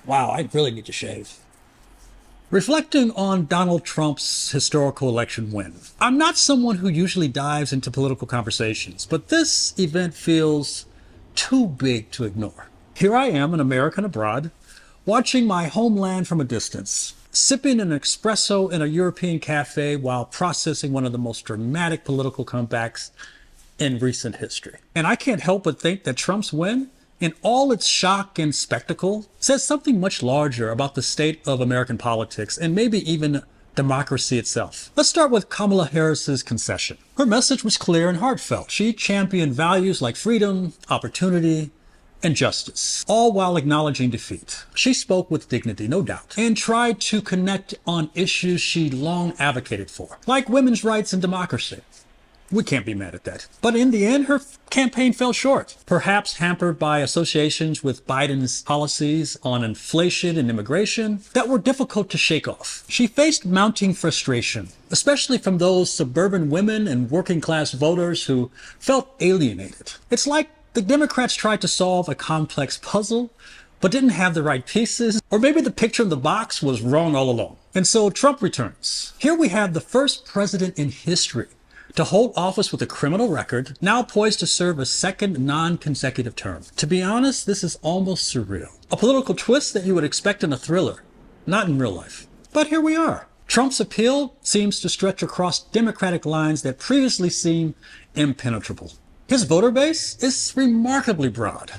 Wow, I really need to shave. Reflecting on Donald Trump's historical election win, I'm not someone who usually dives into political conversations, but this event feels too big to ignore. Here I am, an American abroad, watching my homeland from a distance, sipping an espresso in a European cafe while processing one of the most dramatic political comebacks in recent history. And I can't help but think that Trump's win, in all its shock and spectacle, says something much larger about the state of American politics and maybe even democracy itself. Let's start with Kamala Harris's concession. Her message was clear and heartfelt. She championed values like freedom, opportunity, and justice, all while acknowledging defeat. She spoke with dignity, no doubt, and tried to connect on issues she long advocated for, like women's rights and democracy. We can't be mad at that. But in the end, her campaign fell short, perhaps hampered by associations with Biden's policies on inflation and immigration that were difficult to shake off. She faced mounting frustration, especially from those suburban women and working class voters who felt alienated. It's like the Democrats tried to solve a complex puzzle, but didn't have the right pieces, or maybe the picture in the box was wrong all along. And so Trump returns. Here we have the first president in history to hold office with a criminal record, now poised to serve a second non-consecutive term. To be honest, this is almost surreal. A political twist that you would expect in a thriller, not in real life. But here we are. Trump's appeal seems to stretch across Democratic lines that previously seemed impenetrable. His voter base is remarkably broad,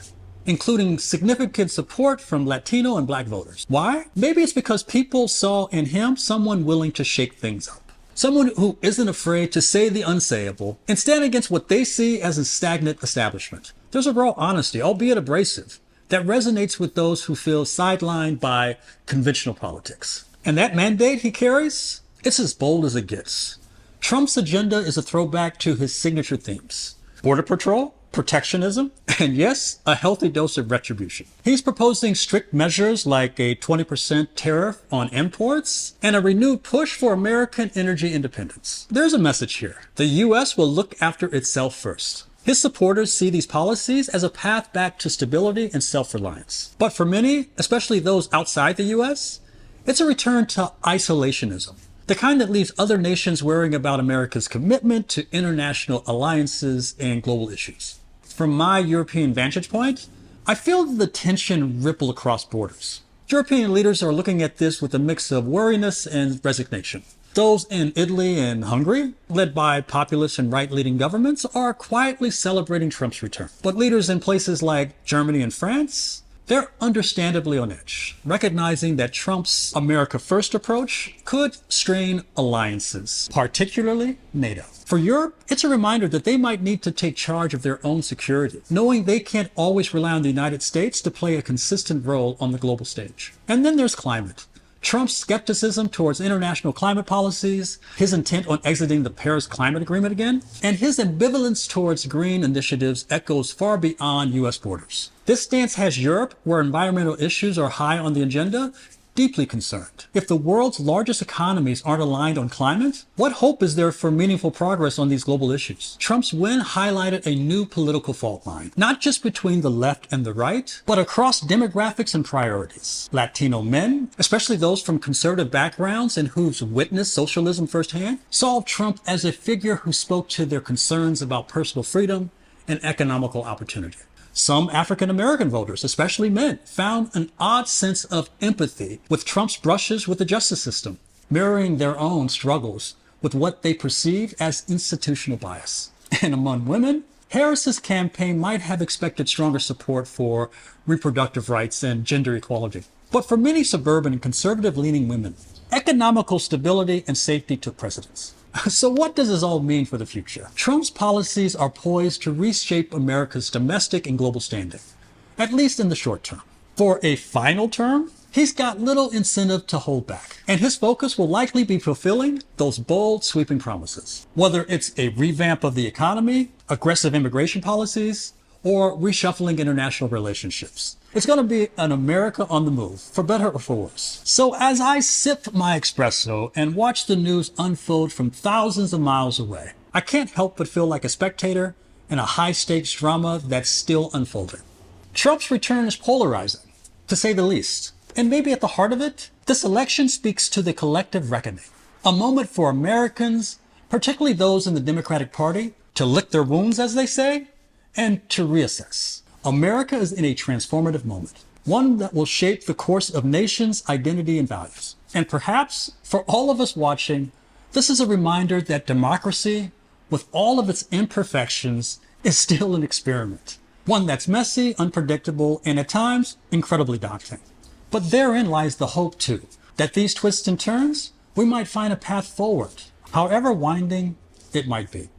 including significant support from Latino and Black voters. Why? Maybe it's because people saw in him someone willing to shake things up. Someone who isn't afraid to say the unsayable and stand against what they see as a stagnant establishment. There's a raw honesty, albeit abrasive, that resonates with those who feel sidelined by conventional politics. And that mandate he carries, it's as bold as it gets. Trump's agenda is a throwback to his signature themes: border patrol, protectionism, and yes, a healthy dose of retribution. He's proposing strict measures like a 20% tariff on imports and a renewed push for American energy independence. There's a message here. The U.S. will look after itself first. His supporters see these policies as a path back to stability and self-reliance. But for many, especially those outside the U.S., it's a return to isolationism. The kind that leaves other nations worrying about America's commitment to international alliances and global issues. From my European vantage point, I feel the tension ripple across borders. European leaders are looking at this with a mix of worriness and resignation. Those in Italy and Hungary, led by populist and right-leaning governments, are quietly celebrating Trump's return. But leaders in places like Germany and France, they're understandably on edge, recognizing that Trump's America First approach could strain alliances, particularly NATO. For Europe, it's a reminder that they might need to take charge of their own security, knowing they can't always rely on the United States to play a consistent role on the global stage. And then there's climate. Trump's skepticism towards international climate policies, his intent on exiting the Paris Climate Agreement again, and his ambivalence towards green initiatives echoes far beyond U.S. borders. This stance has Europe, where environmental issues are high on the agenda, deeply concerned. If the world's largest economies aren't aligned on climate, what hope is there for meaningful progress on these global issues? Trump's win highlighted a new political fault line, not just between the left and the right, but across demographics and priorities. Latino men, especially those from conservative backgrounds and who've witnessed socialism firsthand, saw Trump as a figure who spoke to their concerns about personal freedom and economical opportunity. Some African American voters, especially men, found an odd sense of empathy with Trump's brushes with the justice system, mirroring their own struggles with what they perceived as institutional bias. And among women, Harris's campaign might have expected stronger support for reproductive rights and gender equality. But for many suburban and conservative-leaning women, economical stability and safety took precedence. So what does this all mean for the future? Trump's policies are poised to reshape America's domestic and global standing, at least in the short term. For a final term, he's got little incentive to hold back, and his focus will likely be fulfilling those bold, sweeping promises. Whether it's a revamp of the economy, aggressive immigration policies, or reshuffling international relationships. It's going to be an America on the move, for better or for worse. So as I sip my espresso and watch the news unfold from thousands of miles away, I can't help but feel like a spectator in a high-stakes drama that's still unfolding. Trump's return is polarizing, to say the least. And maybe at the heart of it, this election speaks to the collective reckoning. A moment for Americans, particularly those in the Democratic Party, to lick their wounds, as they say, and to reassess. America is in a transformative moment, one that will shape the course of nations' identity and values. And perhaps, for all of us watching, this is a reminder that democracy, with all of its imperfections, is still an experiment. One that's messy, unpredictable, and at times, incredibly daunting. But therein lies the hope, too, that these twists and turns, we might find a path forward, however winding it might be.